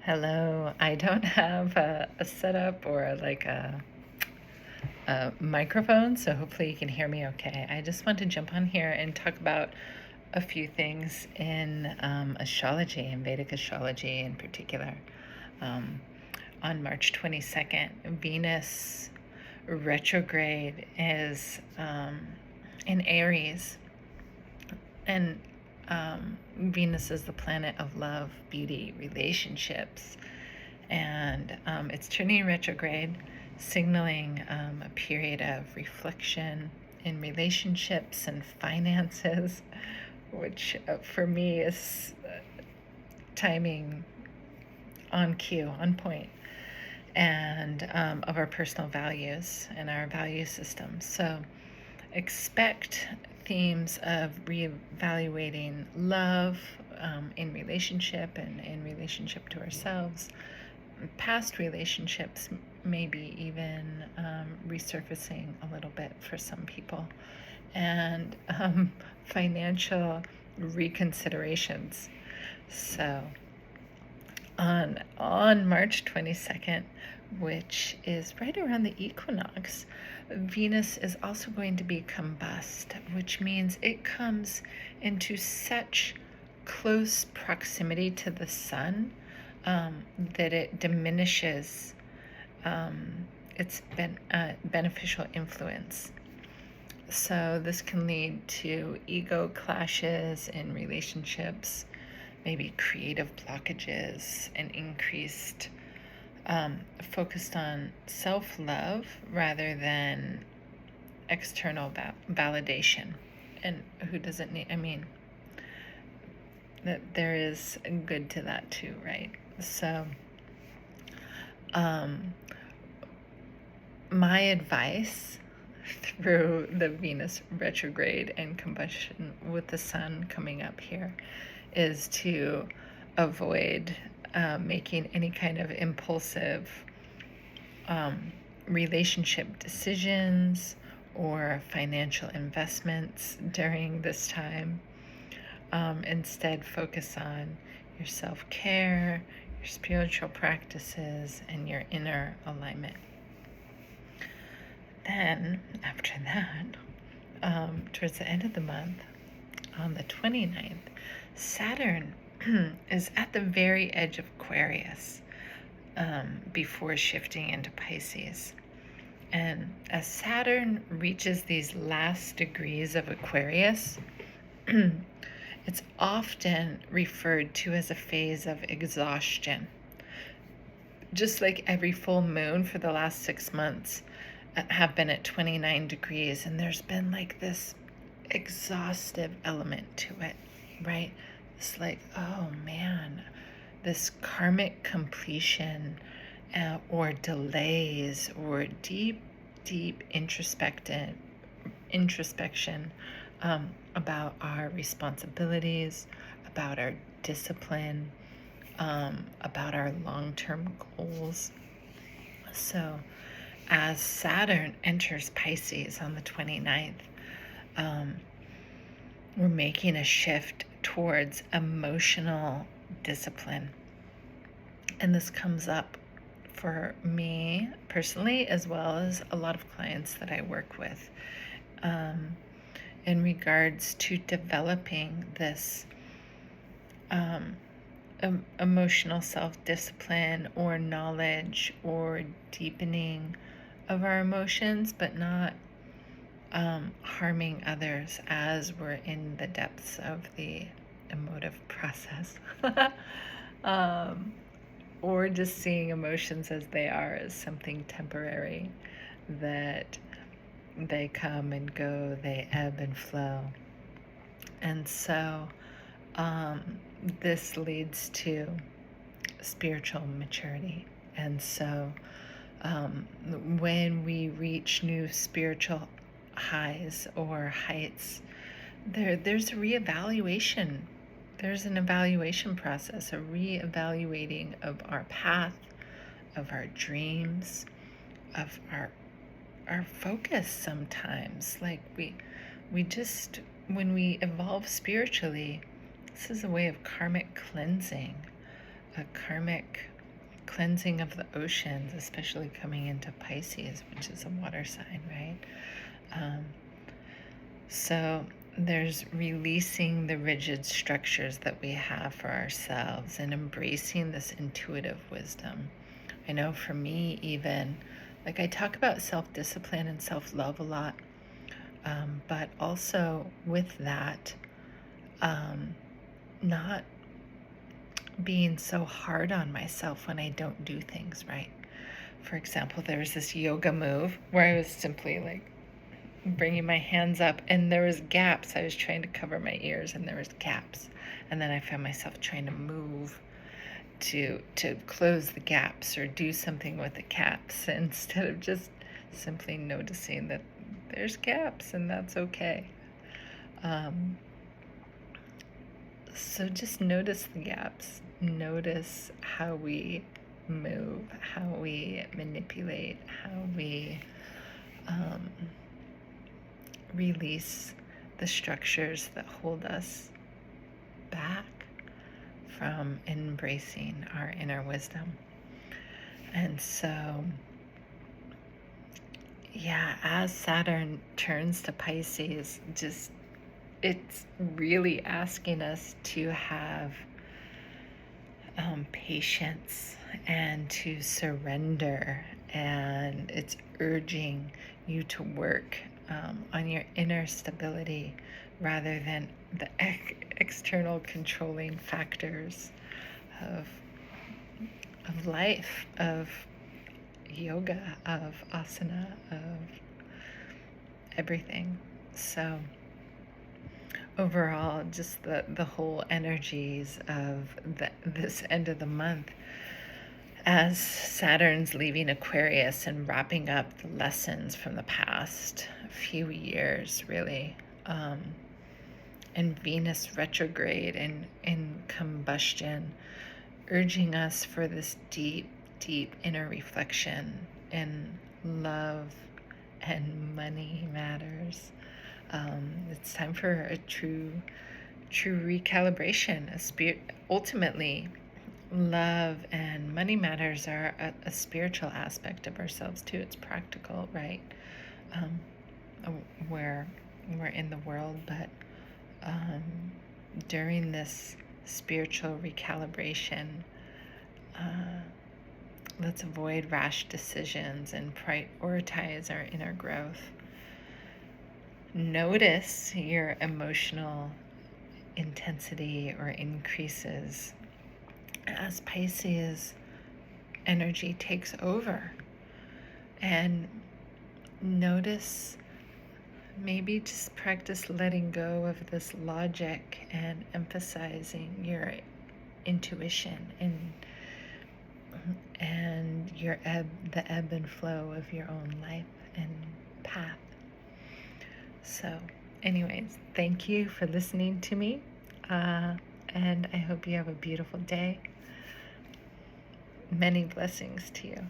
Hello. I don't have a setup or like a microphone, so hopefully you can hear me okay. I just want to jump on here and talk about a few things in astrology, in Vedic astrology in particular. Um, on March 22nd, Venus retrograde is in Aries, and Venus is the planet of love, beauty, relationships, and it's turning retrograde, signaling a period of reflection in relationships and finances, which for me is timing on cue, on point, and of our personal values and our value system. So expect themes of reevaluating love in relationship and in relationship to ourselves, past relationships, maybe even resurfacing a little bit for some people, and financial reconsiderations. So on March 22nd, which is right around the equinox, Venus is also going to be combust, which means it comes into such close proximity to the sun that it diminishes its beneficial influence. So this can lead to ego clashes in relationships, maybe creative blockages, and increased focused on self-love rather than external validation. And who doesn't need, that there is good to that too, right? So my advice through the Venus retrograde and combustion with the sun coming up here is to avoid making any kind of impulsive relationship decisions or financial investments during this time. Instead, focus on your self-care, your spiritual practices, and your inner alignment. Then, after that, towards the end of the month, on the 29th, Saturn is at the very edge of Aquarius before shifting into Pisces. And as Saturn reaches these last degrees of Aquarius, it's often referred to as a phase of exhaustion. Just like every full moon for the last 6 months have been at 29 degrees, and there's been like this exhaustive element to it, right? It's like, oh man, this karmic completion or delays or deep introspection about our responsibilities, about our discipline, about our long-term goals. So as Saturn enters Pisces on the 29th, we're making a shift towards emotional discipline. And this comes up for me personally, as well as a lot of clients that I work with, in regards to developing this emotional self-discipline or knowledge or deepening of our emotions, but not harming others as we're in the depths of the emotive process. Or just seeing emotions as they are, as something temporary, that they come and go, they ebb and flow. And so this leads to spiritual maturity. And so when we reach new spiritual highs or heights, there's a reevaluation. There's an evaluation process, a reevaluating of our path, of our dreams, of our focus sometimes. Like we just, when we evolve spiritually, this is a way of karmic cleansing, a karmic cleansing of the oceans, especially coming into Pisces, which is a water sign, right? So there's releasing the rigid structures that we have for ourselves and embracing this intuitive wisdom. I know for me, even, like, I talk about self-discipline and self-love a lot, but also with that, not being so hard on myself when I don't do things right. For example, there was this yoga move where I was simply like bringing my hands up and there was gaps. I was trying to cover my ears and there was gaps. And then I found myself trying to move to close the gaps or do something with the gaps instead of just simply noticing that there's gaps and that's okay. So just notice the gaps. Notice how we move, how we manipulate, how we release the structures that hold us back from embracing our inner wisdom. And so, yeah, as Saturn turns to Pisces, it's really asking us to have patience and to surrender, and it's urging you to work on your inner stability rather than the external controlling factors of life, of yoga, of asana, of everything. So overall, just the whole energies of this end of the month, as Saturn's leaving Aquarius and wrapping up the lessons from the past few years, really, and Venus retrograde in combustion, urging us for this deep, deep inner reflection in love and money matters. It's time for a true recalibration. Ultimately, love and money matters are a spiritual aspect of ourselves too. It's practical, right? We're in the world, but during this spiritual recalibration, let's avoid rash decisions and prioritize our inner growth. Notice your emotional intensity or increases as Pisces energy takes over. And notice, maybe just practice letting go of this logic and emphasizing your intuition and the ebb and flow of your own life and path. So anyways, thank you for listening to me, and I hope you have a beautiful day. Many blessings to you.